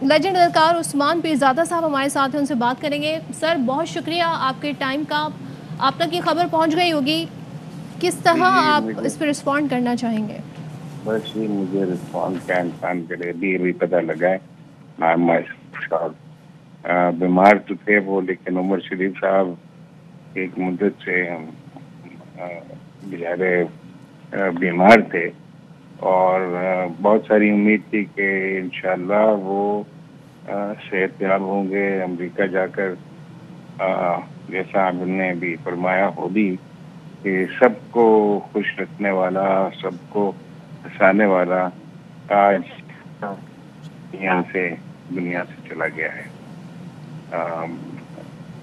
Legend اداکار عثمان پیرزادہ صاحب ہمارے ساتھ ہیں، ان سے بات کریں گے۔ سر بہت شکریہ آپ کے ٹائم کا، آپ تک یہ خبر پہنچ گئی ہوگی، کس جی طرح جی آپ مجھے اس پہ رسپونڈ کرنا چاہیں گے؟ بس یہ مجھے رسپانس کیا انسان کرے، ابھی پتہ لگا ہے بیمار تو تھے وہ، لیکن عمر شریف صاحب ایک مدت سے بیچارے بیمار تھے، اور بہت ساری امید تھی کہ انشاءاللہ وہ صحت یاب ہوں گے، امریکہ جا کر جیسا آپ نے بھی فرمایا ہو بھی کہ سب کو خوش رکھنے والا، سب کو ہنسانے والا آج دنیا سے چلا گیا ہے۔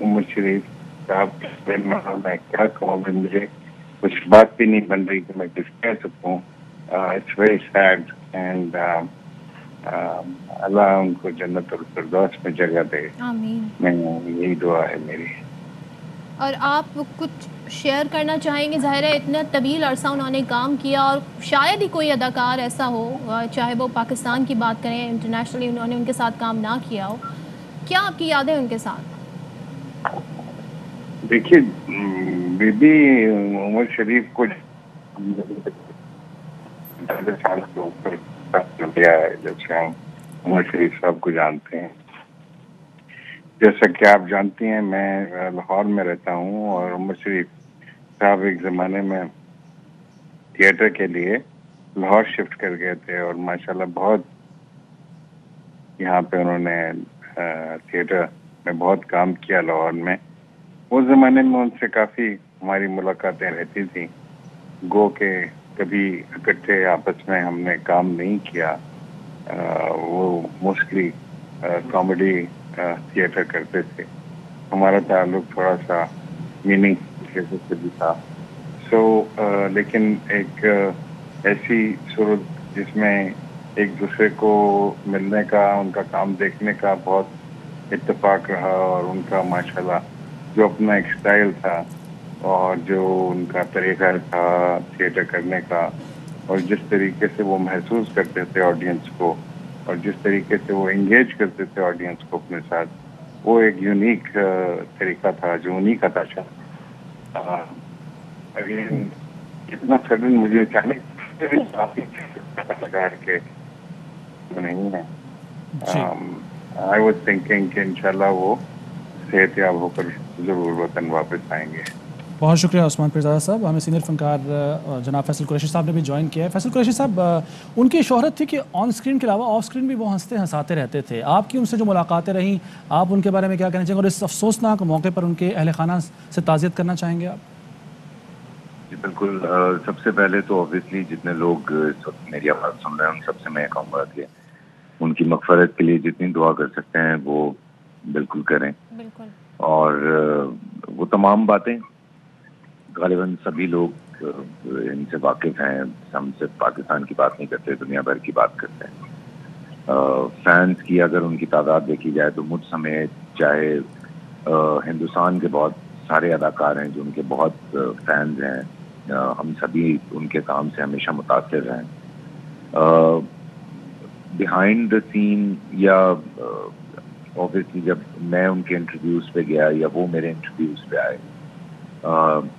عمر شریف صاحب کے بارے میں کیا کہوں، مجھے کچھ بات بھی نہیں بن رہی کہ میں کچھ کہہ سکوں۔ اٹس ویری سیڈ، اینڈ اللہ ان کو جنت الفردوس میں جگہ دے، آمین۔ میں یہی دعا ہے میری۔ اور آپ کچھ شیئر کرنا چاہیں گے؟ ظاہر ہے اتنا طویل عرصہ انہوں نے کام کیا، اور شاید ہی کوئی اداکار ایسا ہو، چاہے وہ پاکستان کی بات کریں، انٹرنیشنلی انہوں نے ان کے ساتھ کام نہ کیا ہو۔ کیا آپ کی یادیں ان کے ساتھ؟ دیکھیے بی بی عمر شریف کو زیادہ سال کے اوپر چل گیا ہے جب سے ہم عمر شریف صاحب کو جانتے ہیں۔ جیسا کہ آپ جانتی ہیں میں لاہور میں رہتا ہوں، اور عمر شریف صاحب ایک زمانے میں تھیٹر کے لیے لاہور شفٹ کر گئے تھے، اور ماشاءاللہ بہت یہاں پہ انہوں نے تھیٹر میں بہت کام کیا لاہور میں۔ اس زمانے میں ان سے کافی ہماری ملاقاتیں رہتی تھیں، گو کہ کبھی اکٹھے آپس میں ہم نے کام نہیں کیا۔ وہ موسٹلی کامیڈی تھیٹر کرتے تھے، ہمارا تعلق تھوڑا سا میننگ تھیٹر سے بھی تھا۔ لیکن ایک ایسی صورت جس میں ایک دوسرے کو ملنے کا، ان کا کام دیکھنے کا بہت اتفاق رہا، اور ان کا ماشاءاللہ جو اپنا ایک سٹائل تھا، اور جو ان کا طریقہ تھا تھیٹر کرنے کا، اور جس طریقے سے وہ محسوس کرتے تھے آڈینس کو، اور جس طریقے سے وہ انگیج کرتے تھے آڈینس کو اپنے ساتھ، وہ ایک یونیک طریقہ تھا جو انہی کا تھا۔ اگین اتنا سڈن مجھے اچانک لگا ہے کہ نہیں ہے۔ جی آئی واز تھنکنگ کہ انشاءاللہ وہ صحت یاب ہو کر ضرور وطن واپس آئیں گے۔ بہت شکریہ عثمان پیرزادہ صاحب۔ ہمیں سینئر فنکار جناب فیصل قریشی صاحب نے بھی جوائن کیا ہے۔ فیصل قریشی صاحب، ان کی شہرت تھی کہ آن اسکرین کے علاوہ آف اسکرین بھی وہ ہنستے ہنساتے رہتے تھے۔ آپ کی ان سے جو ملاقاتیں رہیں، آپ ان کے بارے میں کیا کہنا چاہیں گے، اور اس افسوسناک موقع پر ان کے اہل خانہ سے تعزیت کرنا چاہیں گے آپ؟ جی بالکل، سب سے پہلے تو اوبیسلی جتنے لوگ اس وقت میری آواز سن رہے ہیں ان سب سے میں کہوں گا کہ ان کی مغفرت کے لیے جتنی دعا کر سکتے ہیں وہ بالکل کریں، بالکل۔ اور وہ تمام باتیں غالباً سبھی لوگ ان سے واقف ہیں۔ ہم صرف پاکستان کی بات نہیں کرتے، دنیا بھر کی بات کرتے ہیں۔ فینس کی اگر ان کی تعداد دیکھی جائے تو مجھ سمیت چاہے ہندوستان کے بہت سارے اداکار ہیں جو ان کے بہت فینز ہیں، ہم سبھی ان کے کام سے ہمیشہ متاثر ہیں۔ بیہائنڈ دا سین یا اوبیسلی جب میں ان کے انٹرویوز پہ گیا یا وہ میرے انٹرویوز پہ آئے،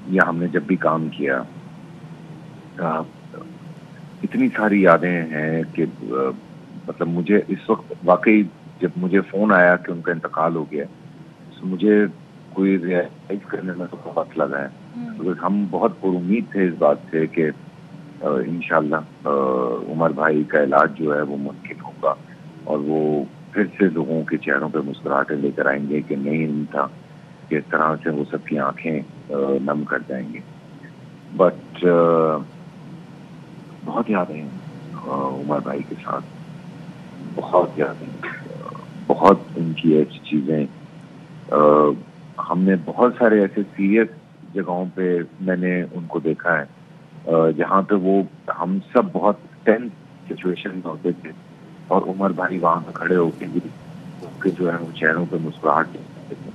یا ہم نے جب بھی کام کیا، اتنی ساری یادیں ہیں کہ مطلب مجھے اس وقت واقعی جب مجھے فون آیا کہ ان کا انتقال ہو گیا تو مجھے کوئی ریئلائز کرنے میں تو بہت لگا ہے، کیونکہ ہم بہت پر امید تھے اس بات سے کہ انشاءاللہ عمر بھائی کا علاج جو ہے وہ ممکن ہوگا، اور وہ پھر سے لوگوں کے چہروں پہ مسکراہٹیں لے کر آئیں گے کہ نہیں تھا کہ اس طرح سے وہ سب کی آنکھیں نم کر جائیں گے۔ بٹ بہت یادیں ہیں عمر بھائی کے ساتھ، بہت یادیں، بہت ان کی ایسی چیزیں۔ ہم نے بہت سارے ایسے سیریس جگہوں پہ میں نے ان کو دیکھا ہے جہاں پہ وہ ہم سب بہت ٹینس سچویشن میں ہوتے تھے، اور عمر بھائی وہاں پہ کھڑے ہو کے جو ہے وہ چہروں پہ مسکراہٹ دیتے تھے۔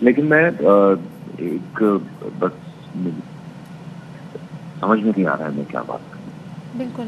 لیکن میں ایک بس سمجھ میں نہیں آ رہا ہے میں کیا بات کروں۔ بالکل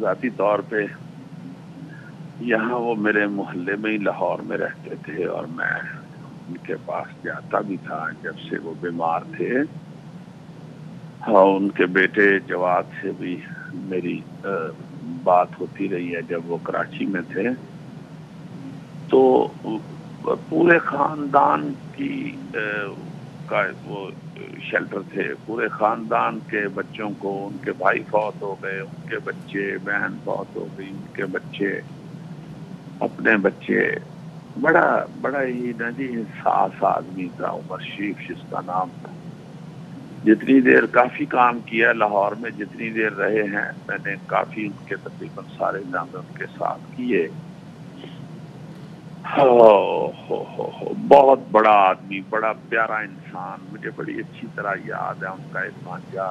ذاتی طور پہ یہاں وہ میرے محلے میں ہی لاہور میں رہتے تھے، اور میں ان کے پاس جاتا بھی تھا جب سے وہ بیمار تھے. ان کے بیٹے جواد سے بھی میری بات ہوتی رہی ہے جب وہ کراچی میں تھے. تو پورے خاندان کی کا وہ شیلٹر تھے. پورے خاندان کے بچوں کو، ان کے بھائی فوت ہو گئے، ان کے بچے، بہن فوت ہو گئی، ان کے بچے، اپنے بچے. بڑا ہی نا جی حساس آدمی تھا عمر شریف جس کا نام تھا. جتنی دیر کافی کام کیا لاہور میں، جتنی دیر رہے ہیں میں نے کافی ان کے تقریباً سارے کام ان کے ساتھ کیے. بہت بڑا آدمی، بڑا پیارا انسان. مجھے بڑی اچھی طرح یاد ہے ان کا ایک بھانجا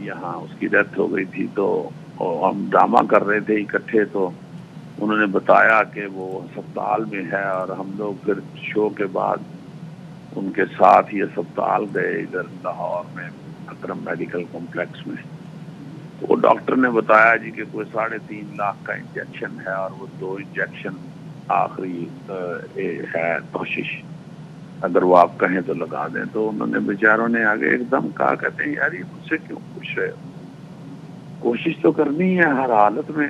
یہاں، اس کی ڈیتھ ہو گئی تھی تو ہم ڈرامہ کر رہے تھے اکٹھے، تو انہوں نے بتایا کہ وہ ہسپتال میں ہے، اور ہم لوگ پھر شو کے بعد ان کے ساتھ ہی ہسپتال گئے ادھر لاہور میں اکرم میڈیکل کمپلیکس میں. وہ ڈاکٹر نے بتایا جی کہ کوئی 3.5 لاکھ کا انجیکشن ہے، اور وہ 2 انجیکشن آخری ہے، کوشش اگر وہ آپ کہیں تو لگا دیں. تو انہوں نے بیچاروں نے آگے ایک دم کہا، کہتے ہیں یار یہ مجھ سے کیوں پوچھ رہے ہو، کوشش تو کرنی ہے ہر حالت میں،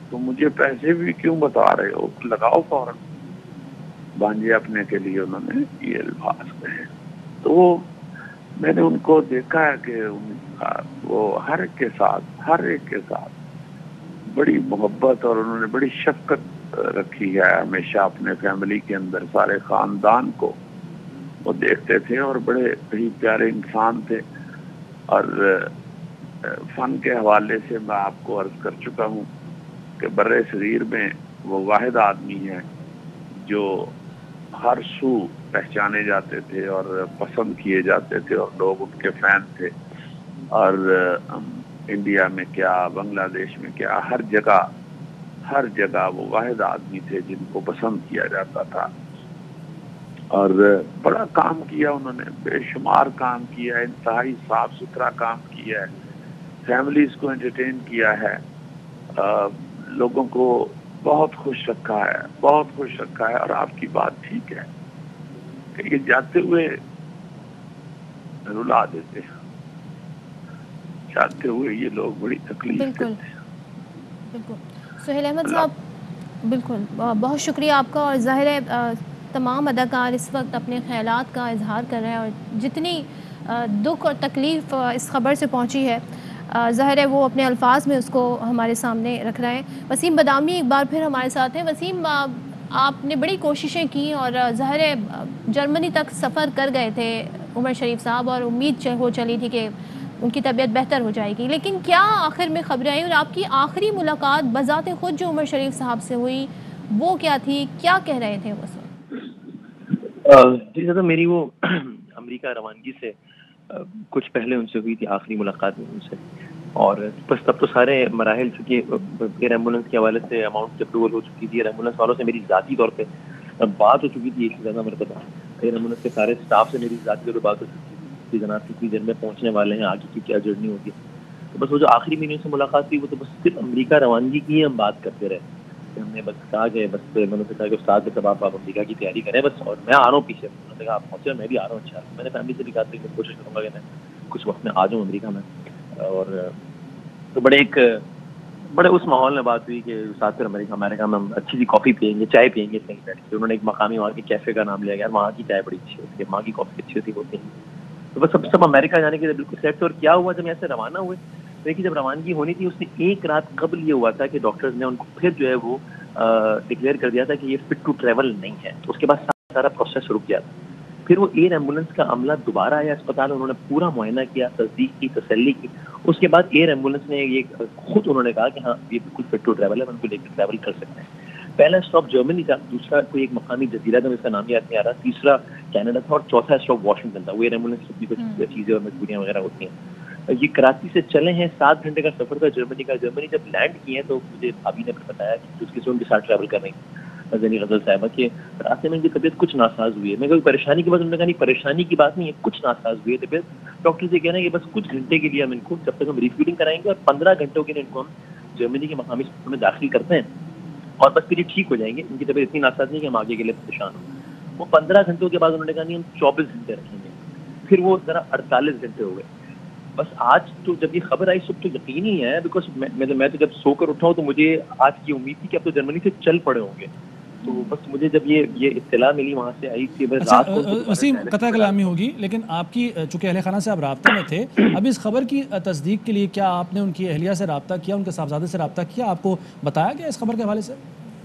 تو مجھے پیسے بھی کیوں بتا رہے ہو، لگاؤ فوراً. بانجے اپنے کے لیے انہوں نے یہ الفاظ کہے. تو میں نے ان کو دیکھا ہے کہ وہ ہر ایک کے ساتھ بڑی محبت، اور انہوں نے بڑی شفقت رکھی ہے ہمیشہ اپنے فیملی کے اندر. سارے خاندان کو وہ دیکھتے تھے، اور بڑے ہی پیارے انسان تھے. اور فن کے حوالے سے میں آپ کو عرض کر چکا ہوں کہ برِ صغیر میں وہ واحد آدمی ہیں جو ہر سو پہچانے جاتے تھے اور پسند کیے جاتے تھے، اور لوگ ان کے فین تھے. اور انڈیا میں کیا، بنگلہ دیش میں کیا، ہر جگہ وہ واحد آدمی تھے جن کو پسند کیا جاتا تھا. اور بڑا کام کیا انہوں نے، بے شمار کام کیا ہے، انتہائی صاف ستھرا کام کیا ہے، فیملیز کو انٹرٹین کیا ہے، لوگوں کو بہت خوش رکھا ہے. اور آپ کی بات ٹھیک ہے کہ یہ جاتے ہوئے رلا دیتے ہیں، جاتے ہوئے یہ لوگ بڑی تکلیف دیتے ہیں. بالکل سہیل احمد صاحب، بالکل بہت شکریہ آپ کا. اور ظاہر ہے تمام اداکار اس وقت اپنے خیالات کا اظہار کر رہے ہیں، اور جتنی دکھ اور تکلیف اس خبر سے پہنچی ہے ظاہر ہے وہ اپنے الفاظ میں اس کو ہمارے سامنے رکھ رہے ہیں. وسیم بادامی ایک بار پھر ہمارے ساتھ ہیں. وسیم، آپ نے بڑی کوششیں کی، اور ظاہر ہے جرمنی تک سفر کر گئے تھے عمر شریف صاحب، اور امید ہو چلی تھی کہ ان کی طبیعت بہتر ہو جائے گی. لیکن کیا آخر میں خبریں آئیں، اور آپ کی آخری ملاقات بذات خود جو عمر شریف صاحب سے ہوئی وہ کیا تھی، کیا کہہ رہے تھے وہ سب؟ جی زیادہ میری وہ امریکہ روانگی سے کچھ پہلے ان سے ہوئی تھی آخری ملاقات میں ان سے. اور بس تب تو سارے مراحل، چونکہ ایئر ایمبولینس کے حوالے سے اماؤنٹ کی اپروول ہو چکی تھی، ایئر ایمبولینس والوں سے میری ذاتی طور پہ بات ہو چکی تھی ایک سے زیادہ مرتبہ. ایئر ایمبولینس کے سارے اسٹاف سے میری ذاتی طور پہ بات ہو چکی تھی کہ جناب کتنی دیر میں پہنچنے والے ہیں، آگے کی کیا جرنی ہوگی. تو بس وہ جو آخری مہینے سے ملاقات ہوئی وہ تو بس صرف امریکہ روانگی کی ہم بات کرتے رہے. ہم نے بس کہا کہ بس میں نے کہا کہ استاد صاحب آپ امریکہ کی تیاری کریں بس، اور میں آ رہا ہوں پیچھے. انہوں نے کہا آپ پہنچے، میں بھی آ رہا ہوں انشاءاللہ. میں نے فیملی سے بھی کہا تھا کہ کوشش کروں گا کہ میں کچھ وقت میں آ جاؤں امریکہ میں. اور تو بڑے اس ماحول میں بات ہوئی کہ استاد پھر امریکہ میں ہم اچھی سی کافی پئیں گے، چائے پئیں گے کہیں بیٹھ کے. انہوں نے ایک مقامی وہاں کے کیفے کا نام لیا گیا، وہاں کی چائے بڑی اچھی ہوتی ہے، وہاں کی کافی اچھی ہوتی ہے. تو بس سب امریکہ جانے کے لیے بالکل سیٹ. اور کیا ہوا جب یہاں سے روانہ ہوئے، دیکھیے جب روانگی ہونی تھی اس نے ایک رات قبل یہ ہوا تھا کہ ڈاکٹرز نے ان کو پھر جو ہے وہ ڈکلیئر کر دیا تھا کہ یہ فٹ ٹو ٹریول نہیں ہے. اس کے بعد سارا پروسیس رک گیا تھا. پھر وہ ایئر ایمبولینس کا عملہ دوبارہ آیا اسپتال، انہوں نے پورا معائنہ کیا، تصدیق کی، تسلی کی. اس کے بعد ایئر ایمبولینس نے یہ خود انہوں نے کہا کہ ہاں یہ بالکل فٹ ٹو ٹریول ہے، ان کو لے کے ٹریول کر سکتے ہیں. پہلا اسٹاپ جرمنی تھا، دوسرا کوئی ایک مقامی جزیرہ تھا جس کا نام یاد نہیں آ رہا، تیسرا کینیڈا تھا، اور چوتھا اسٹاپ واشنگٹن تھا. وہ ایئر ایمبولینس کی کچھ چیزیں اور مجبوریاں وغیرہ ہوتی ہیں. یہ کراچی سے چلے ہیں، 7 گھنٹے کا سفر تھا جرمنی کا. جرمنی جب لینڈ کیے ہیں تو مجھے بھابھی نے بتایا کہ اس کے ساتھ ٹریول کر رہی زینی غزل صاحبہ کہ راستے میں ان کی طبیعت کچھ ناساز ہوئی ہے. میں کوئی پریشانی کی بات انہوں نے کہا نہیں پریشانی کی بات نہیں ہے, کچھ ناساز ہوئی ہے طبیعت. ڈاکٹر سے کہنا ہے کہ بس کچھ گھنٹے کے لیے ہم ان کو جب تک ہم ریفیڈنگ کرائیں گے اور 15 گھنٹوں کے لیے ان کو ہم جرمنی کے مقامی اسپتال میں داخل کرتے ہیں اور بس پھر یہ ٹھیک ہو جائیں گے. ان کی طبیعت اتنی ناساز نہیں کہ ہم آگے کے لیے پریشان ہوں. وہ 15 گھنٹوں کے بعد انہوں نے کہا نہیں ہم 24 گھنٹے رکھیں گے. پھر وہ ذرا 48 گھنٹے ہو گئے. بس آج تو جب یہ خبر آئی صبح تو یقین ہی ہے بیکاز میں تو جب سو کر اٹھا ہوں تو مجھے آج کی امید تھی کہ اب تو جرمنی سے چل پڑے ہوں گے. تو بس مجھے جب یہ اطلاع ملی وہاں سے آئی کہ رات کو وسیم قطع کلامی ہوگی لیکن آپ کی چونکہ اہل خانہ سے آپ رابطے میں تھے, اب اس خبر کی تصدیق کے لیے کیا آپ نے ان کی اہلیہ سے رابطہ کیا, ان کے صاحبزادے سے رابطہ کیا, آپ کو بتایا گیا اس خبر کے حوالے سے؟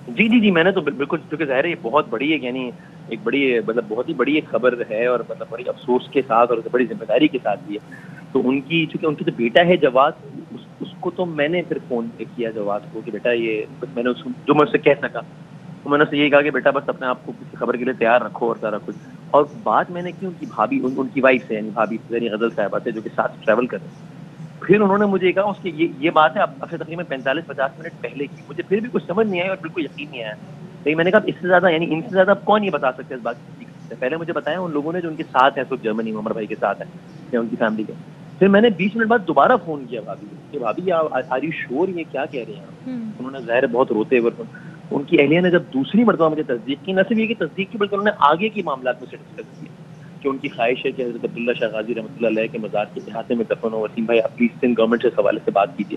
جی میں نے تو بالکل, کیونکہ ظاہر ہے یہ بہت بڑی ہے, یعنی ایک بڑی مطلب بہت ہی بڑی ایک خبر ہے اور مطلب بڑی افسوس کے ساتھ اور بڑی ذمہ داری کے ساتھ بھی ہے. تو ان کی چونکہ ان کی تو بیٹا ہے جواد, اس کو تو میں نے پھر فون کیا جواد کو کہ بیٹا یہ بس میں نے جو میں اس سے کہہ سکا تو میں نے اسے یہی کہا کہ بیٹا بس اپنے آپ کو کسی خبر کے لیے تیار رکھو اور سارا کچھ. اور بات میں نے کی ان کی بھابھی ان کی وائف سے, یعنی بھابھی زینی غزل صاحبہ سے جو کہ ساتھ ٹریول کر رہے ہیں. پھر انہوں نے مجھے کہا اس کی یہ بات ہے اب سے تقریباً 45-50 منٹ پہلے کی. مجھے پھر بھی کچھ سمجھ نہیں آیا اور بالکل یقین نہیں آیا. لیکن میں نے کہا اس سے زیادہ یعنی ان سے زیادہ کون یہ بتا سکتے اس بات کی. پہلے مجھے بتایا ان لوگوں نے جو ان کے ساتھ ہیں اس وقت جرمنی میں, عمر بھائی کے ساتھ ہیں یا ان کی فیملی کے. پھر میں نے 20 منٹ بعد دوبارہ فون کیا بھابھی کہ بھابھی آر یو شور یہ کیا کہہ رہے ہیں. انہوں نے ظاہر بہت روتے ہوئے ان کی اہلیہ نے جب دوسری مرتبہ مجھے تصدیق کی, نہ صرف یہ کہ تصدیق کی بلکہ انہوں نے آگے کے معاملات میں سے ڈسکس کیا کہ ان کی خواہش ہے کہ حضرت عبداللہ شاہ غازی رحمۃ اللہ علیہ کے مزار کے احاطے میں دفن ہو. وسیم بھائی آپ پلیز سندھ گورنمنٹ سے اس حوالے سے بات کیجیے.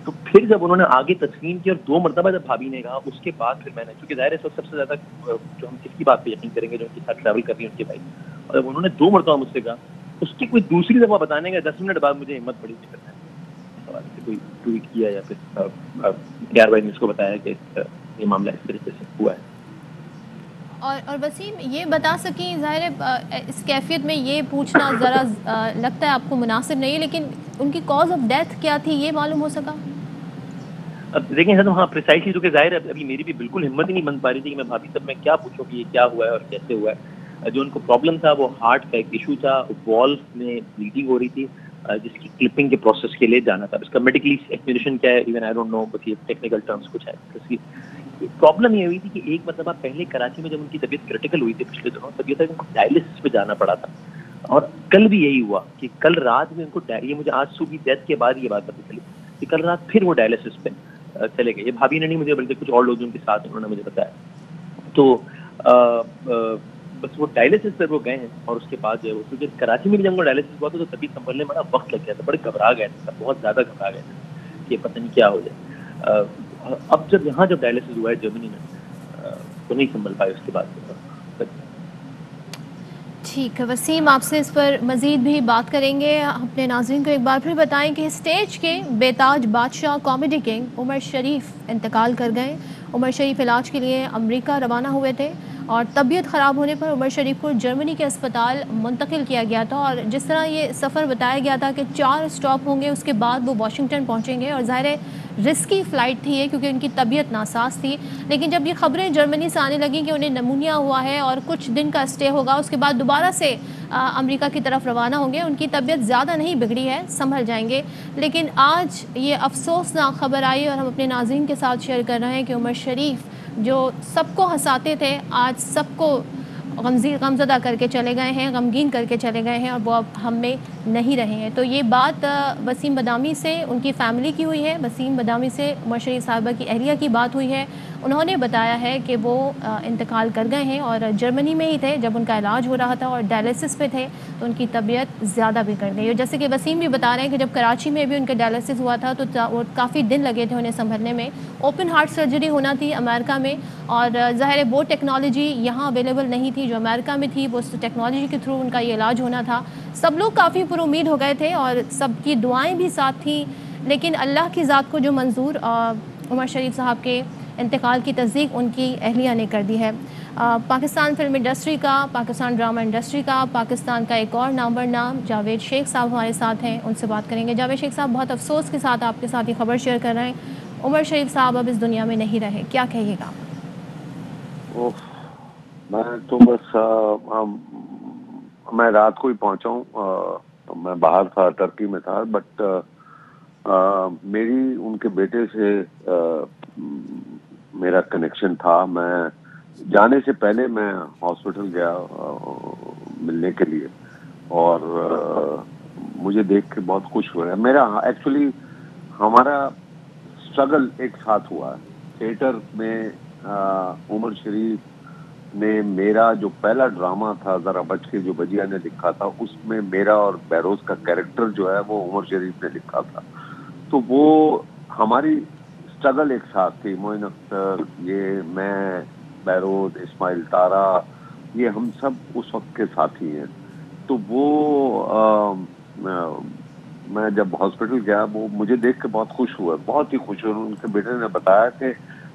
تو پھر جب انہوں نے آگے تسلیم کی اور 2 مرتبہ جب بھابھی نے کہا اس کے بعد پھر میں نے, چونکہ ظاہر ہے سب سے زیادہ جو ہم کس کی بات پہ یقین کریں گے جو ان کے ساتھ ٹریول کر رہی ہیں ان کے بھائی, اور جب انہوں نے 2 مرتبہ مجھ سے کہا اس کی کوئی دوسری دفعہ بتانے کا 10 منٹ بعد مجھے ہمت پڑی کہ اس حوالے سے کوئی ٹویٹ کیا یا پھر پیار بھائی نے اس کو بتایا کہ یہ معاملہ اس طریقے سے ہوا ہے. اور وسیم یہ بتا سکیں, ظاہر ہے اس کیفیت میں یہ پوچھنا ذرا لگتا ہے آپ کو مناسب نہیں, لیکن ان کی کاز آف ڈیتھ کیا تھی یہ معلوم ہو سکا؟ اب دیکھیں سر ہاں پریسائزلی, جو کہ ظاہر ہے ابھی میری بھی بالکل ہمت ہی نہیں بن پا رہی تھی کہ میں بھابھی صاحب میں کیا پوچھوں کہ یہ کیا ہوا ہے اور کیسے ہوا ہے. جو ان کو پرابلم تھا وہ ہارٹ کا ایک ایشو تھا, والف میں بلیڈنگ ہو رہی تھی جس کی کلپنگ کے پروسیس کے لیے جانا تھا. اس کا میڈیکلی ایکسپلینیشن کیا ہے even I don't know, but یہ ٹیکنیکل ٹرمز کچھ ہے. پرابلم یہ ہوئی تھی کہ ایک مرتبہ پہلے کراچی میں جب ان کی طبیعت کریٹیکل ہوئی تھی پچھلے دنوں, تب یہ تھا کہ ان کو ڈائلسس پہ جانا پڑا تھا. اور کل بھی یہی ہوا کہ کل رات میں ان کو, یہ مجھے آج صبح ڈیتھ کے بعد یہ بات پتہ چلی کہ کل رات پھر وہ ڈائلسس پہ چلے گئے. یہ بھابھی نے نہیں مجھے بلکہ کچھ اور لوگ ان کے ساتھ انہوں نے مجھے بتایا. تو بس وہ ڈائلسس پہ وہ گئے ہیں اور اس کے بعد جو ہے کیونکہ کراچی میں بھی جب ان کو ڈائلسس ہوا تھا تو طبیعت سنبھلنے میں بڑا وقت لگ گیا تھا, بڑے گھبرا گئے تھے, بہت زیادہ گھبرا گئے تھے کہ پتہ نہیں کیا ہو جائے. اب جب یہاں جب ڈائلسس ہوا ہے جرمنی میں تو نہیں سنبھل پائے اس کے بعد. ٹھیک ہے وسیم, آپ سے اس پر مزید بھی بات کریں گے. اپنے ناظرین کو ایک بار پھر بتائیں کہ اسٹیج کے بے تاج بادشاہ کامیڈی کنگ عمر شریف انتقال کر گئے. عمر شریف علاج کے لیے امریکہ روانہ ہوئے تھے اور طبیعت خراب ہونے پر عمر شریف کو جرمنی کے اسپتال منتقل کیا گیا تھا. اور جس طرح یہ سفر بتایا گیا تھا کہ 4 اسٹاپ ہوں گے, اس کے بعد وہ واشنگٹن پہنچیں گے, اور ظاہر ہے رسکی فلائٹ تھی یہ کیونکہ ان کی طبیعت ناساز تھی. لیکن جب یہ خبریں جرمنی سے آنے لگیں کہ انہیں نمونیا ہوا ہے اور کچھ دن کا اسٹے ہوگا, اس کے بعد دوبارہ سے امریکہ کی طرف روانہ ہوں گے, ان کی طبیعت زیادہ نہیں بگڑی ہے, سنبھل جائیں گے. لیکن آج یہ افسوسناک خبر آئی اور ہم اپنے ناظرین کے ساتھ شیئر کر رہے ہیں کہ عمر شریف جو سب کو ہنساتے تھے آج سب کو غمزدہ کر کے چلے گئے ہیں, غمگین کر کے چلے گئے ہیں, اور وہ اب ہم میں نہیں رہے ہیں. تو یہ بات وسیم بدامی سے ان کی فیملی کی ہوئی ہے. وسیم بدامی سے عمر شریف صاحبہ کی اہلیہ کی بات ہوئی ہے. انہوں نے بتایا ہے کہ وہ انتقال کر گئے ہیں اور جرمنی میں ہی تھے جب ان کا علاج ہو رہا تھا اور ڈائلسس پہ تھے تو ان کی طبیعت زیادہ بگڑ گئی. اور جیسے کہ وسیم بھی بتا رہے ہیں کہ جب کراچی میں بھی ان کا ڈائلسس ہوا تھا تو کافی دن لگے تھے انہیں سنبھلنے میں. اوپن ہارٹ سرجری ہونا تھی امریکہ میں, اور ظاہر ہے وہ ٹیکنالوجی یہاں اویلیبل نہیں تھی جو امریکہ میں تھی. وہ ٹیکنالوجی کے تھرو ان کا یہ علاج ہونا تھا. سب لوگ کافی پر امید ہو گئے تھے اور سب کی دعائیں بھی ساتھ تھیں, لیکن اللہ کی ذات کو جو منظور عمر شریف صاحب کے انتقال کی تصدیق ان کی اہلیہ نے کر دی ہے. پاکستان فلم انڈسٹری کا, پاکستان ڈرامہ انڈسٹری کا, پاکستان کا ایک اور نامور نام جاوید شیخ صاحب ہمارے ساتھ ہیں, ان سے بات کریں گے. جاوید شیخ صاحب, بہت افسوس کے ساتھ آپ کے ساتھ یہ خبر شیئر کر رہے ہیں, عمر شریف صاحب اب اس دنیا میں نہیں رہے, کیا کہیے گا؟ میں تو بس میں رات کو ہی پہنچا ہوں, میں باہر تھا, ترکی میں تھا, بٹ میری ان کے بیٹے سے میرا کنیکشن تھا. میں جانے سے پہلے میں ہاسپٹل گیا ملنے کے لیے اور مجھے دیکھ کے بہت خوش ہوا. میرا ایکچولی ہمارا اسٹرگل ایک ساتھ ہوا. تھیٹر میں عمر شریف نے میرا جو پہلا ڈرامہ تھا ذرا بچ کے جو بجیا نے لکھا تھا, اس میں میرا اور بیروز کا کیریکٹر جو ہے وہ عمر شریف نے لکھا تھا. تو وہ ہماری اسٹرگل ایک ساتھ تھی. معین اختر, یہ میں, بیروز, اسماعیل تارا, یہ ہم سب اس وقت کے ساتھی ہیں. تو وہ میں جب ہاسپٹل گیا وہ مجھے دیکھ کے بہت خوش ہوا, بہت ہی خوش ہوا. ان کے بیٹے نے بتایا کہ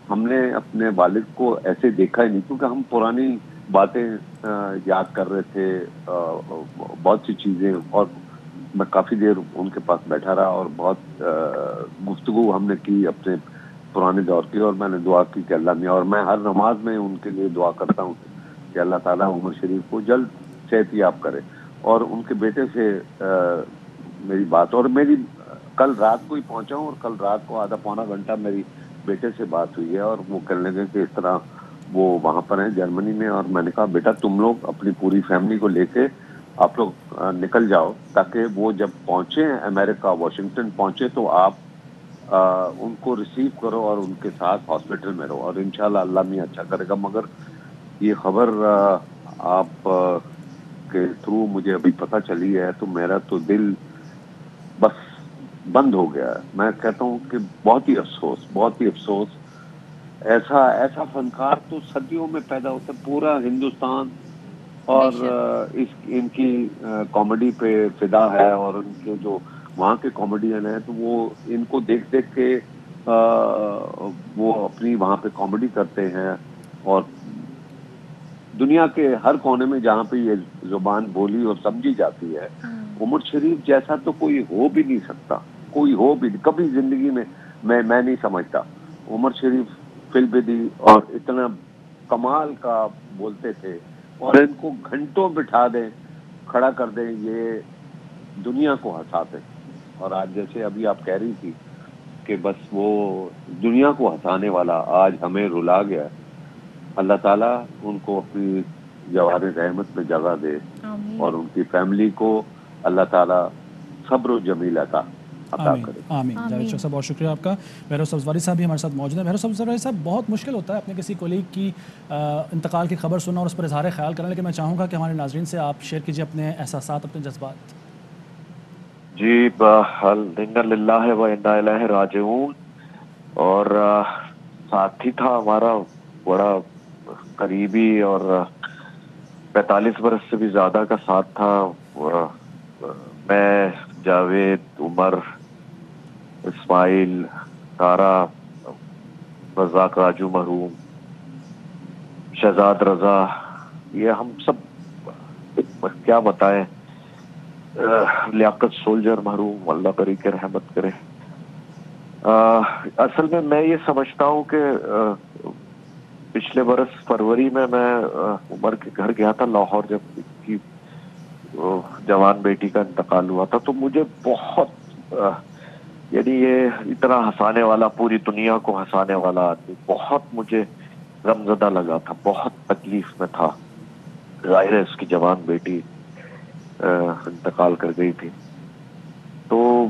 ہم نے اپنے والد کو ایسے دیکھا ہی نہیں, کیونکہ ہم پرانی باتیں یاد کر رہے تھے, بہت سی چیزیں. اور میں کافی دیر ان کے پاس بیٹھا رہا اور بہت گفتگو ہم نے کی اپنے پرانے دور کی. اور میں نے دعا کی کہ اللہ میاں, اور میں ہر نماز میں ان کے لیے دعا کرتا ہوں کہ اللہ تعالیٰ عمر شریف کو جلد صحت یاب کرے. اور ان کے بیٹے سے میری بات, اور میری کل رات کو ہی پہنچا ہوں, اور کل رات کو آدھا پونا گھنٹہ میری بیٹے سے بات ہوئی ہے. اور وہ کہنے لگے کہ اس طرح وہ وہاں پر ہیں جرمنی میں. اور میں نے کہا بیٹا تم لوگ اپنی پوری فیملی کو لے کے آپ لوگ نکل جاؤ, تاکہ وہ جب پہنچے امریکہ, واشنگٹن پہنچے, تو آپ ان کو ریسیو کرو اور ان کے ساتھ ہاسپٹل میں رہو, اور انشاءاللہ اللہ میاں اچھا کرے گا. مگر یہ خبر آپ کے تھرو مجھے ابھی پتہ چلی ہے تو میرا تو دل بس بند ہو گیا. میں کہتا ہوں کہ بہت ہی افسوس, بہت ہی افسوس. ایسا فنکار تو صدیوں میں پیدا ہوتا ہے. پورا ہندوستان اور ان کی کامیڈی پہ فدا ہے, اور ان کے جو وہاں کے کامیڈین ہیں تو وہ ان کو دیکھ کے وہ اپنی وہاں پہ کامیڈی کرتے ہیں. اور دنیا کے ہر کونے میں جہاں پہ یہ زبان بولی اور سمجھی جاتی ہے, عمر شریف جیسا تو کوئی ہو بھی نہیں سکتا, کوئی ہو بھی کبھی زندگی میں نہیں سمجھتا. عمر شریف فل بدی اور اتنا کمال کا بولتے تھے, اور ان کو گھنٹوں بٹھا دیں, کھڑا کر دیں, یہ دنیا کو ہنساتے. اور آج جیسے ابھی آپ کہہ رہی تھی کہ بس وہ دنیا کو ہنسانے والا آج ہمیں رلا گیا. اللہ تعالیٰ ان کو اپنی جوار رحمت میں جگہ دے, اور ان کی فیملی کو اللہ تعالیٰ صبر و جمیل عطا کرے. آمین. جاوید شوق صاحب بہت شکریہ آپ کا. بہروز سبزواری صاحب بھی ہمارے ساتھ موجود ہیں. بہروز سبزواری صاحب, بہت مشکل ہوتا ہے اپنے کسی کولیگ کی انتقال کی خبر سننا اور اس پر اظہار خیال کرنا, لیکن میں چاہوں گا کہ ہمارے ناظرین سے آپ شیئر کیجیے اپنے احساسات, اپنے جذبات. جی, انا للہ و انا الیہ راجعون. اور ساتھی تھا ہمارا بڑا قریبی, اور 45 برس سے بھی زیادہ کا ساتھ تھا. میں, جاوید, عمر, اسماعیل, تارا, رزاق راجو مرحوم, شہزاد رضا, یہ ہم سب کیا بتائیں, لیاقت سولجر مرحوم, اللہ کری کے رحمت کرے. اصل میں یہ سمجھتا ہوں کہ پچھلے برس فروری میں عمر کے گھر گیا تھا لاہور, جب کی جوان بیٹی کا انتقال ہوا تھا. تو مجھے بہت یعنی یہ اتنا ہنسانے والا, پوری دنیا کو ہنسانے والا آدمی, بہت مجھے غمزدہ لگا تھا, بہت تکلیف میں تھا. ظاہر ہے اس کی جوان بیٹی انتقال کر گئی تھی. تو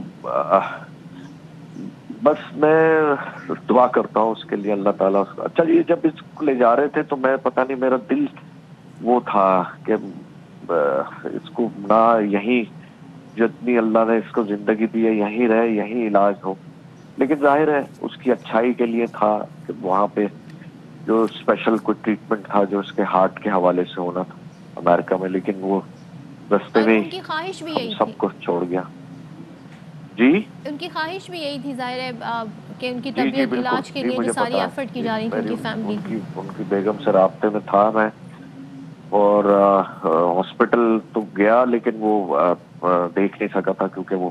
بس میں دعا کرتا ہوں اس کے لیے, اللہ تعالیٰ. اچھا, یہ جب اس کو لے جا رہے تھے تو میں پتہ نہیں, میرا دل وہ تھا کہ اس کو نہ یہیں جتنی اللہ نے اس کو زندگی دی ہے یہیں رہے, یہیں علاج ہو. لیکن ظاہر ہے اس کی اچھائی کے لیے تھا کہ وہاں پہ جو اسپیشل کوئی ٹریٹمنٹ تھا جو اس کے ہارٹ کے حوالے سے ہونا تھا امریکہ میں, لیکن وہ رستے میں ان کی خواہش بھی یہی سب کو چھوڑ گیا. جی, ان کی خواہش بھی یہی تھی ظاہر ہے کہ ان کی جی طبیعت بالکل, علاج کے لیے جو ساری ایفرٹ کی جا رہی تھی ان کی فیملی ان کی بیگم سے رابطے میں تھا میں, اور ہاسپٹل تو گیا لیکن وہ دیکھ نہیں سکا تھا کیونکہ وہ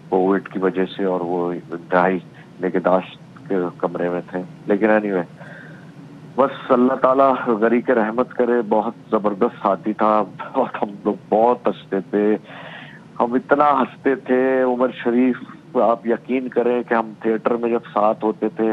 کووڈ کی وجہ سے, اور وہ انتہائی نگہداشت کے کمرے میں تھے. لیکن اینی وے, بس اللہ تعالیٰ غری کے رحمت کرے. بہت زبردست ساتھی تھا, بہت ہم لوگ بہت ہنستے تھے, ہم اتنا ہنستے تھے. عمر شریف, آپ یقین کریں کہ ہم تھیٹر میں جب ساتھ ہوتے تھے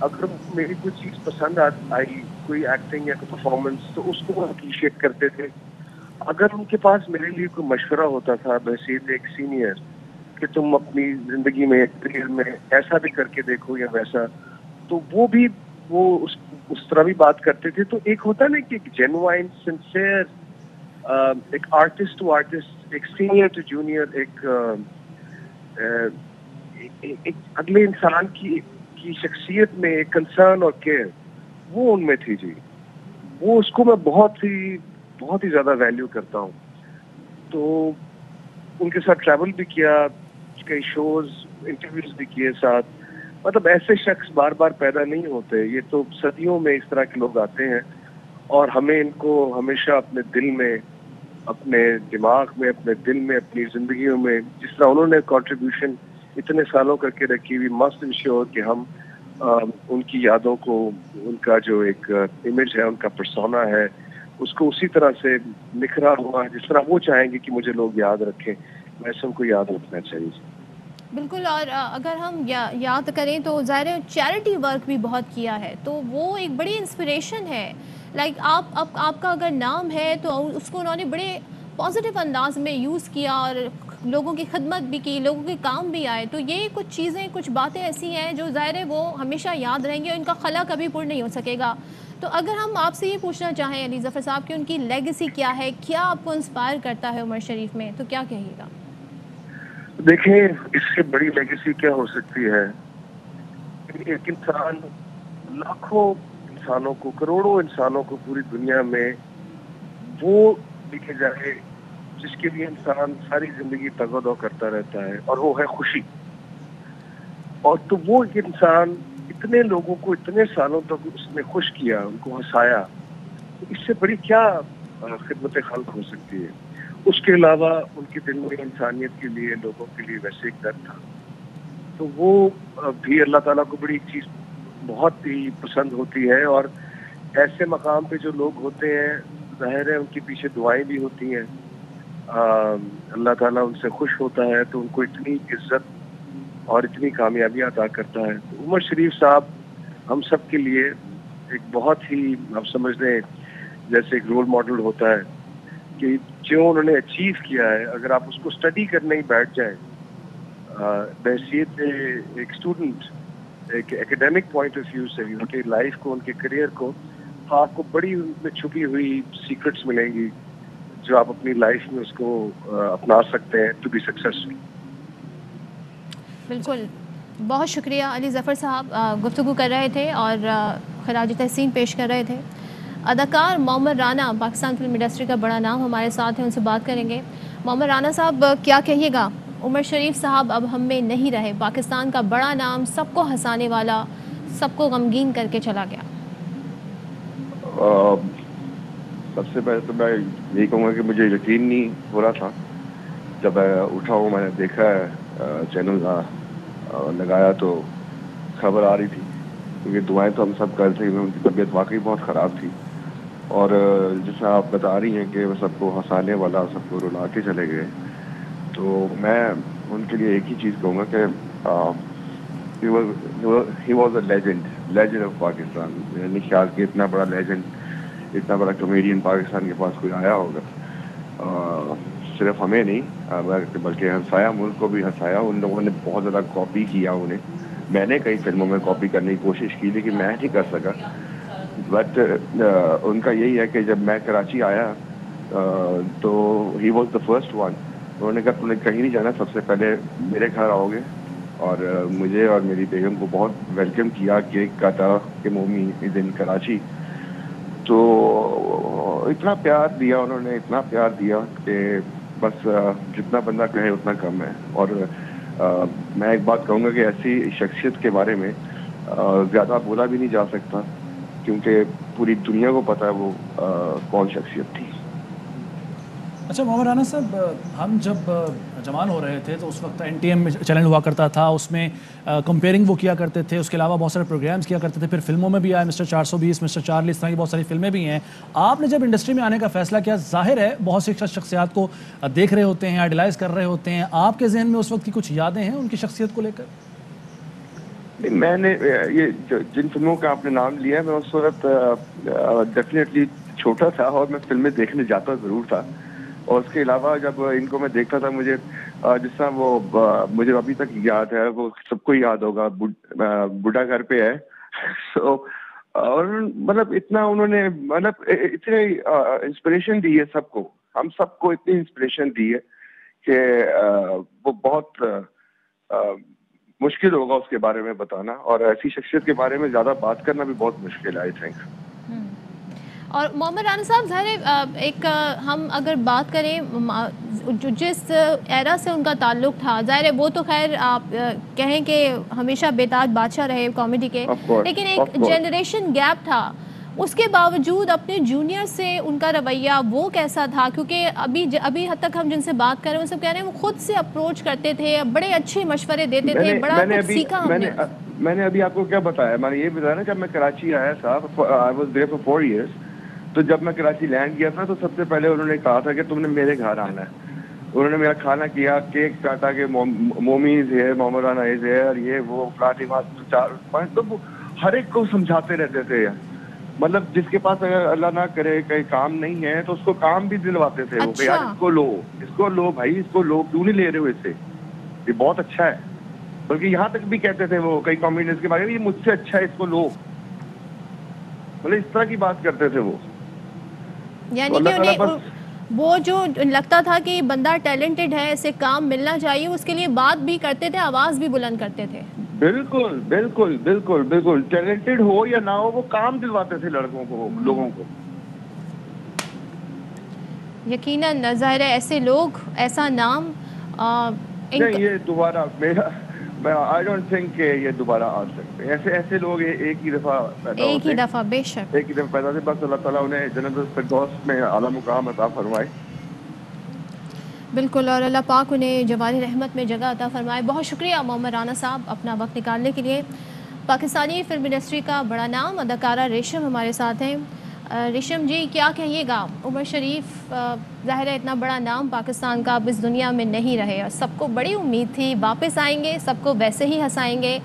اگر میری کوئی چیز پسند آئی، کوئی ایکٹنگ یا کوئی پرفارمنس، تو اس کو اپریشیٹ کرتے تھے. اگر ان کے پاس میرے لیے کوئی مشورہ ہوتا تھا بحیثیت ایک سینئر کہ تم اپنی زندگی میں کریئر میں ایسا بھی کر کے دیکھو یا ویسا، تو وہ اس طرح بھی بات کرتے تھے. تو ایک ہوتا نا کہ ایک جینوائن سنسیئر، ایک آرٹسٹ ٹو آرٹسٹ، ایک سینئر ٹو جونیئر، ایک اگلے انسان کی شخصیت میں ایک کنسرن اور کیئر، وہ ان میں تھی جی. وہ اس کو میں بہت ہی زیادہ ویلیو کرتا ہوں. تو ان کے ساتھ ٹریول بھی کیا، کئی شوز انٹرویوز بھی کیے ساتھ. مطلب ایسے شخص بار بار پیدا نہیں ہوتے، یہ تو صدیوں میں اس طرح کے لوگ آتے ہیں، اور ہمیں ان کو ہمیشہ اپنے دل میں، اپنے دماغ میں، اپنے دل میں، اپنی زندگیوں میں، جس طرح انہوں نے کنٹریبیوشن اتنے سالوں کر کے رکھی ہوئی، مسٹ انشور کہ ہم ان کی یادوں کو، ان کا جو ایک امیج ہے، ان کا پرسونا ہے، اس کو اسی طرح سے نکھرا ہوا جس طرح وہ چاہیں گے کہ مجھے لوگ یاد رکھیں، ویسے ان کو یاد رکھنا چاہیے. بالکل. اور اگر ہم یاد کریں تو ظاہر چیریٹی ورک بھی بہت کیا ہے، تو وہ ایک بڑی انسپریشن ہے. لائک آپ کا اگر نام ہے تو اس کو انہوں نے بڑے پازیٹیو انداز میں یوز کیا اور لوگوں کی خدمت بھی کی، لوگوں کے کام بھی آئے. تو یہ کچھ چیزیں، کچھ باتیں ایسی ہیں جو ظاہر ہے وہ ہمیشہ یاد رہیں گی اور ان کا خلا کبھی پور نہیں ہو سکے گا. تو اگر ہم آپ سے یہ پوچھنا چاہیں علی ظفر صاحب کہ ان کی لیگیسی کیا ہے، کیا آپ کو انسپائر کرتا ہے عمر شریف میں، تو کیا کہیے گا؟ دیکھیں، اس سے بڑی لیگیسی کیا ہو سکتی ہے؟ ایک انسان لاکھوں انسانوں کو، کروڑوں انسانوں کو پوری دنیا میں وہ لکھے جائے جس کے لیے انسان ساری زندگی تگودو کرتا رہتا ہے، اور وہ ہے خوشی. اور تو وہ انسان اتنے لوگوں کو اتنے سالوں تک اس نے خوش کیا، ان کو ہنسایا، تو اس سے بڑی کیا خدمت خلق ہو سکتی ہے؟ اس کے علاوہ ان کے دل میں انسانیت کے لیے، لوگوں کے لیے ویسے ایک درد تھا. تو وہ بھی اللہ تعالیٰ کو بڑی چیز بہت ہی پسند ہوتی ہے. اور ایسے مقام پہ جو لوگ ہوتے ہیں، ظاہر ہے ان کے پیچھے دعائیں بھی ہوتی ہیں. اللہ تعالیٰ ان سے خوش ہوتا ہے تو ان کو اتنی عزت اور اتنی کامیابیاں عطا کرتا ہے. تو عمر شریف صاحب ہم سب کے لیے ایک بہت ہی، آپ سمجھ لیں جیسے ایک رول ماڈل ہوتا ہے کہ جو انہوں نے اچیو کیا ہے، اگر آپ اس کو اسٹڈی کرنے ہی بیٹھ جائیں بحیثیت ایک اسٹوڈنٹ، ایک ایکیڈیمک پوائنٹ آف ویو سے بھی، ان کی لائف کو، ان کے کریئر کو، آپ کو بڑی ان میں چھپی ہوئی سیکرٹس ملیں گی جو آپ اپنی لائف میں اس کو اپنا سکتے ہیں ٹو بی سکسیسفل. بالکل. بہت شکریہ علی ظفر صاحب، گفتگو کر رہے تھے اور خراج تحسین پیش کر رہے تھے. اداکار محمد رانا، پاکستان فلم انڈسٹری کا بڑا نام، ہمارے ساتھ ہیں، ان سے بات کریں گے. محمد رانا صاحب، کیا کہیے گا؟ عمر شریف صاحب اب ہم میں نہیں رہے، پاکستان کا بڑا نام، سب کو ہنسانے والا، سب کو غمگین کر کے چلا گیا. سب سے پہلے تو میں یہی کہوں گا کہ مجھے یقین نہیں ہو رہا تھا جب میں اٹھا ہوں، میں نے دیکھا چینل لگایا تو خبر آ رہی تھی، کیونکہ دعائیں تو ہم سب کر رہے تھے. ان کی طبیعت واقعی بہت خراب تھی، اور جیسا آپ بتا رہی ہیں کہ وہ سب کو ہنسانے والا، سب کو رلا کے چلے گئے. تو میں ان کے لیے ایک ہی چیز کہوں گا کہ he was a legend of Pakistan. میں نے خیال کہ اتنا بڑا لیجنڈ، اتنا بڑا کمیڈین پاکستان کے پاس کوئی آیا ہوگا. صرف ہمیں نہیں بلکہ ہنسایا، ملک کو بھی ہنسایا. ان لوگوں نے بہت زیادہ کاپی کیا انہیں. میں نے کئی فلموں میں کاپی کرنے کی کوشش کی لیکن میں نہیں کر سکا. بٹ ان کا یہی ہے کہ جب میں کراچی آیا تو he was the first one. انہوں نے کہا تم نے کہیں نہیں جانا، سب سے پہلے میرے گھر آؤ گے. اور مجھے اور میری بیگم کو بہت ویلکم کیا، کیک کاٹا کہ مومی از ان کراچی. تو اتنا پیار دیا انہوں نے، اتنا پیار دیا کہ بس جتنا بندہ کہے اتنا کم ہے. اور میں ایک بات کہوں گا کہ ایسی شخصیت کے بارے میں زیادہ بولا بھی نہیں جا سکتا، کیونکہ پوری دنیا کو پتہ ہے وہ کون شخصیت تھی. اچھا محمد رانا صاحب، ہم جب جوان ہو رہے تھے تو اس وقت NTM میں چینل ہوا کرتا تھا، اس میں کمپیئرنگ وہ کیا کرتے تھے. اس کے علاوہ بہت سارے پروگرامز کیا کرتے تھے. پھر فلموں میں بھی آئے، مسٹر 420، مسٹر چارلی، اس طرح کی بہت ساری فلمیں بھی ہیں. آپ نے جب انڈسٹری میں آنے کا فیصلہ کیا، ظاہر ہے بہت سی شخصیات کو دیکھ رہے ہوتے ہیں، آئیڈیلائز کر رہے ہوتے ہیں. آپ کے ذہن میں اس وقت کی کچھ یادیں ہیں ان کی شخصیت کو لے کر؟ میں نے یہ جن فلموں کا آپ نے نام لیا میں اس وقت ڈیفینیٹلی چھوٹا تھا اور میں فلمیں دیکھنے جاتا ضرور تھا. اور اس کے علاوہ جب ان کو میں دیکھتا تھا مجھے جس طرح وہ مجھے ابھی تک یاد ہے, وہ سب کو یاد ہوگا, بوڑھا گھر پہ ہے. سو اور مطلب اتنا انہوں نے مطلب اتنے انسپریشن دی ہے سب کو, ہم سب کو اتنی انسپریشن دی ہے کہ وہ بہت مشکل ہوگا اس کے بارے میں بتانا, اور ایسی شخصیت کے بارے میں زیادہ بات کرنا بھی بہت مشکل ہے آئی تھنک. اور محمد رانا صاحب ظاہر ایک ہم اگر بات کریں جس ایرا سے ان کا تعلق تھا, ظاہر ہے وہ تو خیر آپ کہیں کہ ہمیشہ بے تاج بادشاہ رہے کامیڈی کے, لیکن ایک جنریشن گیپ تھا. اس کے باوجود اپنے جونیئر سے ان کا رویہ وہ کیسا تھا؟ کیونکہ ابھی حد تک ہم جن سے بات کر رہے ہیں وہ سب کہہ رہے ہیں وہ خود سے اپروچ کرتے تھے, بڑے اچھے مشورے دیتے تھے, بڑا کچھ سیکھا ہم نے. میں نے ابھی آپ کو کیا بتایا, میں نے یہ بتایا نا جب میں کراچی آیا تھا, I was there for 4 years, تو جب میں کراچی لینڈ کیا تھا تو سب سے پہلے انہوں نے کہا تھا کہ تم نے میرے گھر آنا ہے. انہوں نے میرا کھانا کیا, کیک کاٹا کہ مومیز ہے, محمد رانا ہے, اور یہ وہ فلاٹی بات 4-5, تو ہر ایک کو سمجھاتے رہتے تھے. مطلب جس کے پاس اگر اللہ نہ کرے کہیں کام نہیں ہے تو اس کو کام بھی دلواتے تھے. وہ کہ یار اس کو لو بھائی, اس کو لو, کیوں نہیں لے رہے ہو اس سے, یہ بہت اچھا ہے. بلکہ یہاں تک بھی کہتے تھے وہ کئی کامیڈینس کے بارے میں, یہ مجھ سے اچھا ہے, اس کو لو. مطلب اس طرح کی بات کرتے تھے وہ. یعنی کہ انہیں وہ جو لگتا تھا کہ بندہ ٹیلنٹڈ ہے, اسے کام ملنا چاہیے, اس کے لیے بات بھی کرتے تھے, آواز بھی بلند کرتے تھے. بالکل بالکل بالکل بالکل, ٹیلنٹڈ ہو یا نہ ہو وہ کام دلواتے تھے لڑکوں کو, لوگوں کو. یقیناً ظاہر ہے ایسے لوگ, ایسا نام نہیں, یہ دوبارہ میرا I don't think کہ یہ دوبارہ آ سکتے. ایسے لوگ ایک ہی دفعہ پیدا ہوتے, ایک ہی دفعہ, بے شک ایک ہی دفعہ پیدا ہوتے. بس اللہ تعالیٰ انہیں جنت الفردوس میں اعلیٰ مقام عطا فرمائے. بالکل, اور اللہ پاک انہیں جواری رحمت میں جگہ عطا فرمائے. بہت شکریہ محمد رانا صاحب اپنا وقت نکالنے کے لیے. پاکستانی فلم انڈسٹری کا بڑا نام اداکارہ ریشم ہمارے ساتھ ہیں. ریشم جی, کیا کہیے گا؟ عمر شریف ظاہر ہے اتنا بڑا نام پاکستان کا اب اس دنیا میں نہیں رہے, اور سب کو بڑی امید تھی واپس آئیں گے, سب کو ویسے ہی ہنسائیں گے,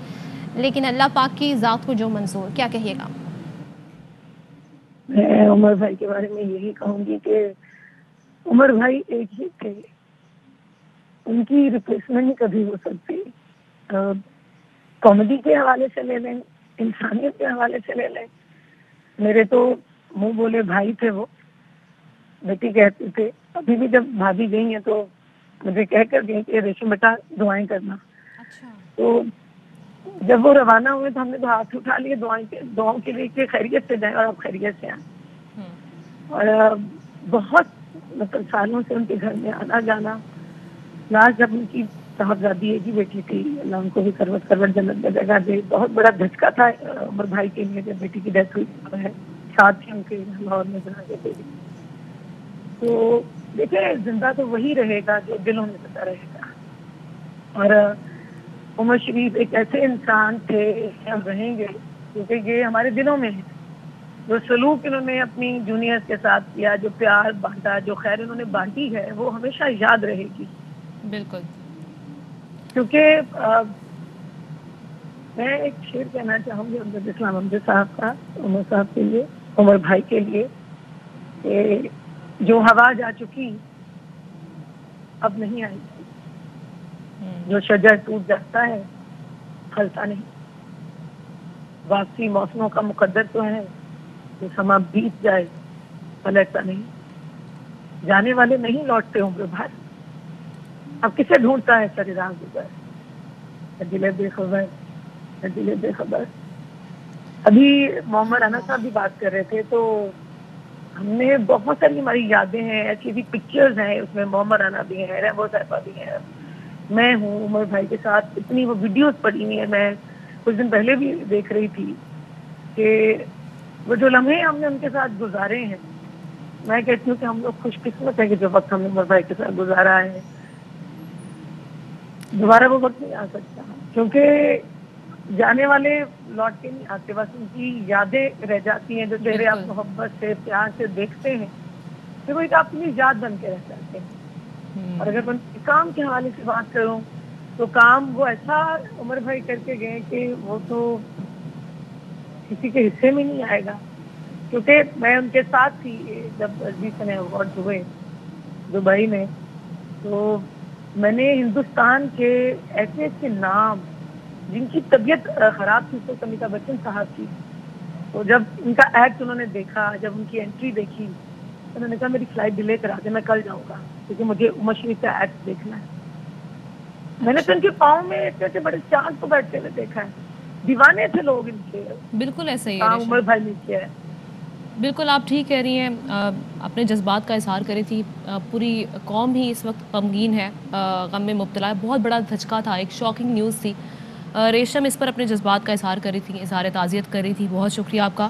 لیکن اللہ پاک کی ذات کو جو منظور. کیا کہیے گا؟ میں عمر بھائی کے بارے میں یہی کہوں گی کہ عمر بھائی ایک ہی تھے, ان کی ریپلیسمنٹ نہیں کبھی ہو سکتی. کامیڈی کے حوالے سے لے لیں, انسانیت کے حوالے سے لے لیں, میرے تو منہ بولے بھائی تھے وہ. بیٹی کہتے تھے, ابھی بھی جب بھابھی گئی ہیں تو مجھے کہہ کر گئی کہ ریشم بیٹا دعائیں کرنا. تو جب وہ روانہ ہوئے تو ہم نے تو ہاتھ اٹھا لیے دعاؤں کے لیے کہ خیریت سے جائیں اور آپ خیریت سے آئیں. اور بہت مطلب سالوں سے ان کے گھر میں آنا جانا. لاسٹ جب ان کی صاحبزادی ایک ہی بیٹی تھی, اللہ ان کو بھی کروٹ جنت میں جگہ دے. بہت بڑا دھچکا تھا عمر بھائی کے لیے جب بیٹی کی ڈیتھ ہوئی ہے, ساتھ تھی ان کے لاہور میں جنازے پہ بھی. تو دیکھیں, زندہ تو وہی رہے گا جو دلوں میں زندہ رہے گا. اور عمر شریف ایک ایسے انسان تھے, ہم رہیں گے کیونکہ یہ ہمارے دلوں میں ہے. جو سلوک انہوں نے اپنی جونیئرز کے ساتھ کیا, جو پیار بانٹا, جو خیر انہوں نے بانٹی ہے, وہ ہمیشہ یاد رہے گی. بالکل, کیونکہ میں ایک شعر کہنا چاہوں گی امجد اسلام امجد صاحب کا, عمر صاحب کے لیے, عمر بھائی کے لیے, کہ جو ہوا جا چکی اب نہیں آئی گی, جو شجر ٹوٹ جاتا ہے پھلتا نہیں, واپسی موسموں کا مقدر تو ہے, جو سما بیت جائے پلٹتا نہیں. جانے والے نہیں لوٹتے عمر بھر, اب کسے ڈھونڈتا ہے سر راہ گزر, دل بے خبر دل بے خبر. ابھی محمد رانا صاحب بھی بات کر رہے تھے, تو ہم نے بہت ساری ہماری یادیں ہیں, ایسی بھی پکچرز ہیں اس میں, محمد رانا بھی ہیں, رحمو صاحبہ بھی ہیں, میں ہوں عمر بھائی کے ساتھ. اتنی وہ ویڈیوز پڑی ہوئی ہیں, میں کچھ دن پہلے بھی دیکھ رہی تھی کہ وہ جو لمحے ہم نے ان کے ساتھ گزارے ہیں, میں کہتی ہوں کہ ہم لوگ خوش قسمت ہیں کہ جو وقت ہم نے عمر بھائی کے ساتھ گزارا ہے, دوبارہ وہ وقت نہیں آ سکتا. کیونکہ جانے والے لوٹ کے نہیں آتے, بس ان کی یادیں رہ جاتی ہیں, جو چہرے آپ محبت سے پیار سے دیکھتے ہیں, پھر وہ ایک اپنی یاد بن کے رہ جاتے ہیں. اور اگر میں کام کے حوالے سے بات کروں تو کام وہ ایسا عمر بھائی کر کے گئے کہ وہ تو کسی کے حصے میں نہیں آئے گا. کیونکہ میں ان کے ساتھ تھی جب ریسنٹ ایوارڈ ہوئے دبئی میں, تو میں نے ہندوستان کے ایسے ایسے نام جن کی طبیعت خراب تھی, تو امیتابھ بچن صاحب کی, تو جب ان کا ایکٹ انہوں نے دیکھا, جب ان کی انٹری دیکھی, انہوں نے کہا میری فلائٹ ڈیلے کرا دے, میں کل جاؤں گا کیونکہ مجھے عمر شریف کا ایکٹ دیکھنا ہے. میں نے تو ان کے پاؤں میں اتنے بڑے چاند کو بیٹھتے ہوئے دیکھا ہے, دیوانے تھے لوگ ان کے. بالکل ایسا ہی ہے کام عمر بھائی نے کیا ہے. بالکل آپ ٹھیک کہہ رہی ہیں, اپنے جذبات کا اظہار کری تھی. پوری قوم ہی اس وقت غمگین ہے, غم میں مبتلا ہے. بہت بڑا دھچکا تھا, ایک شاکنگ نیوز تھی. ریشم اس پر اپنے جذبات کا اظہار کری تھی, اظہار تعزیت کر رہی تھی. بہت شکریہ آپ کا.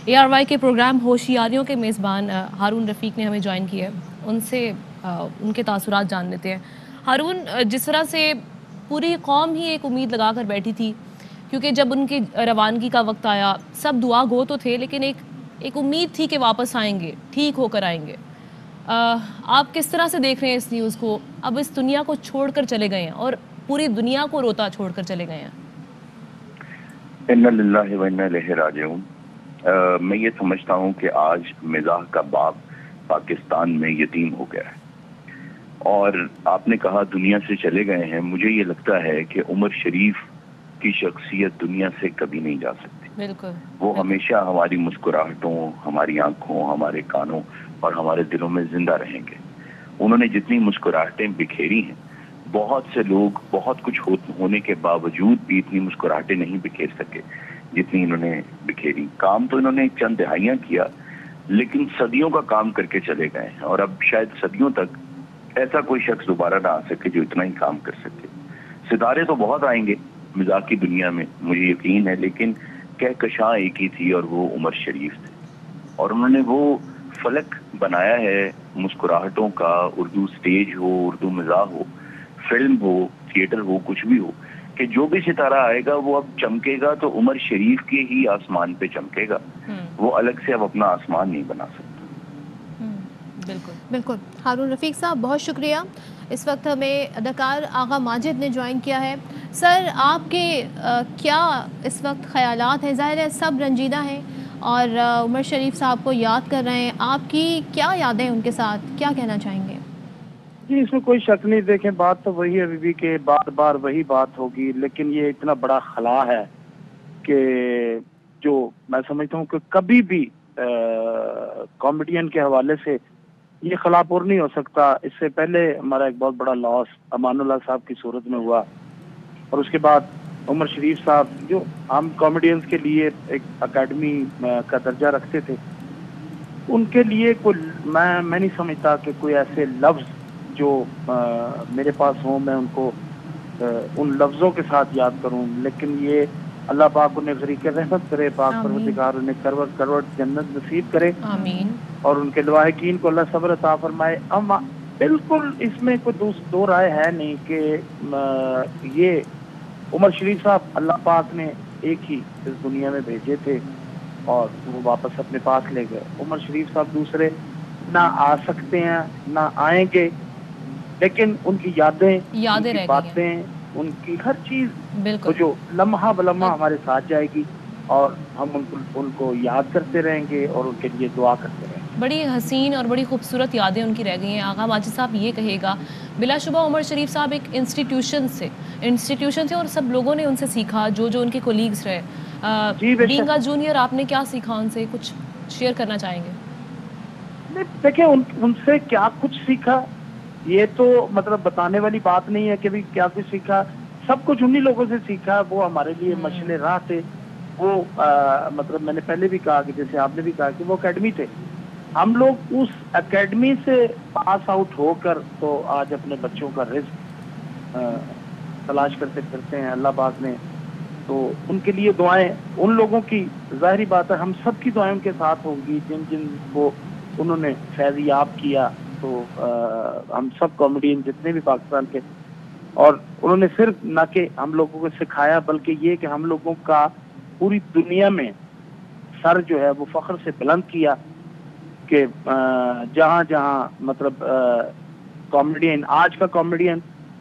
ARY کے پروگرام ہوشیاریوں کے میزبان ہارون رفیق نے ہمیں جوائن کیا ہے, ان سے ان کے تاثرات جان لیتے ہیں. ہارون, جس طرح سے پوری قوم ہی ایک امید لگا کر بیٹھی تھی, کیونکہ جب ان کی روانگی کا وقت آیا سب دعا گو تو تھے, لیکن ایک امید تھی کہ واپس آئیں گے, ٹھیک ہو کر آئیں گے. آپ کس طرح سے دیکھ رہے ہیں اس نیوز کو؟ اب اس دنیا کو چھوڑ کر چلے گئے ہیں اور پوری دنیا کو روتا چھوڑ کر چلے گئے ہیں. انا للہ و انا الیہ راجعون. میں یہ سمجھتا ہوں کہ آج مزاح کا باب پاکستان میں یتیم ہو گیا ہے. اور آپ نے کہا دنیا سے چلے گئے ہیں, مجھے یہ لگتا ہے کہ عمر شریف کی شخصیت دنیا سے کبھی نہیں جا سکتی. بالکل. وہ ہمیشہ ہماری مسکراہٹوں, ہماری آنکھوں, ہمارے کانوں اور ہمارے دلوں میں زندہ رہیں گے. انہوں نے جتنی مسکراہٹیں بکھیری ہیں, بہت سے لوگ بہت کچھ ہونے کے باوجود بھی اتنی مسکراہٹیں نہیں بکھیر سکے جتنی انہوں نے بکھیری. کام تو انہوں نے چند دہائیاں کیا, لیکن صدیوں کا کام کر کے چلے گئے ہیں, اور اب شاید صدیوں تک ایسا کوئی شخص دوبارہ نہ آ سکے جو اتنا ہی کام کر سکے. ستارے تو بہت آئیں گے مزاح کی دنیا میں, مجھے یقین ہے, لیکن کہکشاں ایک ہی تھی اور وہ عمر شریف تھے. اور انہوں نے وہ فلک بنایا ہے مسکراہٹوں کا, اردو سٹیج ہو, اردو مزاح ہو, فلم ہو, تھیٹر ہو, کچھ بھی ہو, کہ جو بھی ستارہ آئے گا وہ اب چمکے گا تو عمر شریف کے ہی آسمان پہ چمکے گا. وہ الگ سے اب اپنا آسمان نہیں بنا سکتا. بالکل بالکل. ہارون رفیق صاحب بہت شکریہ. اس وقت ہمیں اداکار آغا ماجد نے جوائن کیا ہے. سر, آپ کے کیا اس وقت خیالات ہیں؟ ظاہر ہے سب رنجیدہ ہیں اور عمر شریف صاحب کو یاد کر رہے ہیں. آپ کی کیا یادیں ان کے ساتھ, کیا کہنا چاہیں گے؟ جی, اس میں کوئی شک نہیں. دیکھیں, بات تو وہی ہے بی بی کہ بار بار وہی بات ہوگی, لیکن یہ اتنا بڑا خلا ہے کہ جو میں سمجھتا ہوں کہ کبھی بھی کامیڈین کے حوالے سے یہ خلا پور نہیں ہو سکتا. اس سے پہلے ہمارا ایک بہت بڑا لاس امان اللہ صاحب کی صورت میں ہوا, اور اس کے بعد عمر شریف صاحب جو ہم کامیڈینز کے لیے ایک اکیڈمی کا درجہ رکھتے تھے, ان کے لیے کوئی میں نہیں سمجھتا کہ کوئی ایسے لفظ جو میرے پاس ہوں میں ان کو ان لفظوں کے ساتھ یاد کروں. لیکن یہ اللہ پاک انہیں غریق رحمت کرے, پاک پروردگار انہیں کروٹ جنت نصیب کرے, آمین. اور ان کے لواحقین کو اللہ صبر عطا فرمائے. اب بالکل اس میں کوئی دو رائے ہے نہیں کہ یہ عمر شریف صاحب اللہ پاک نے ایک ہی اس دنیا میں بھیجے تھے اور وہ واپس اپنے پاس لے گئے. عمر شریف صاحب دوسرے نہ آ سکتے ہیں نہ آئیں گے, لیکن ان کی یادیں, ان کی باتیں, ان کی ہر چیز وہ جو لمحہ بلمحہ ہمارے ساتھ جائے گی, اور ہم ان کو یاد کرتے رہیں گے اور ان کے لیے دعا کرتے رہیں گے. بڑی حسین اور بڑی خوبصورت یادیں ان کی رہ گئی ہیں. آغا ماجد صاحب یہ کہے گا, بلا شبہ عمر شریف صاحب ایک انسٹیٹیوشن تھے اور سب لوگوں نے ان سے سیکھا, جو ان کے کولیگز رہے. بینگ اے جونیئر آپ نے کیا سیکھا ان سے, کچھ شیئر کرنا چاہیں گے؟ دیکھیں, ان سے کیا کچھ سیکھا یہ تو مطلب بتانے والی بات نہیں ہے کہ بھی کیا کچھ سیکھا. سب کچھ انہی لوگوں سے سیکھا. وہ ہمارے لیے مشعل راہ تھے. وہ مطلب میں نے پہلے بھی کہا کہ جیسے آپ نے بھی کہا کہ وہ اکیڈمی تھے. ہم لوگ اس اکیڈمی سے پاس آؤٹ ہو کر تو آج اپنے بچوں کا رزق تلاش کرتے پھرتے ہیں. اللہ پاک نے تو ان کے لیے دعائیں, ان لوگوں کی ظاہری بات ہے ہم سب کی دعائیں ان کے ساتھ ہوں گی جن کو انہوں نے فیض یاب کیا. تو ہم سب کامیڈین جتنے بھی پاکستان کے, اور انہوں نے صرف نہ کہ ہم لوگوں کو سکھایا بلکہ یہ کہ ہم لوگوں کا پوری دنیا میں سر جو ہے وہ فخر سے بلند کیا کہ جہاں جہاں مطلب کامیڈین, آج کا کامیڈین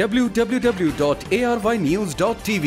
www.arYnews.tv।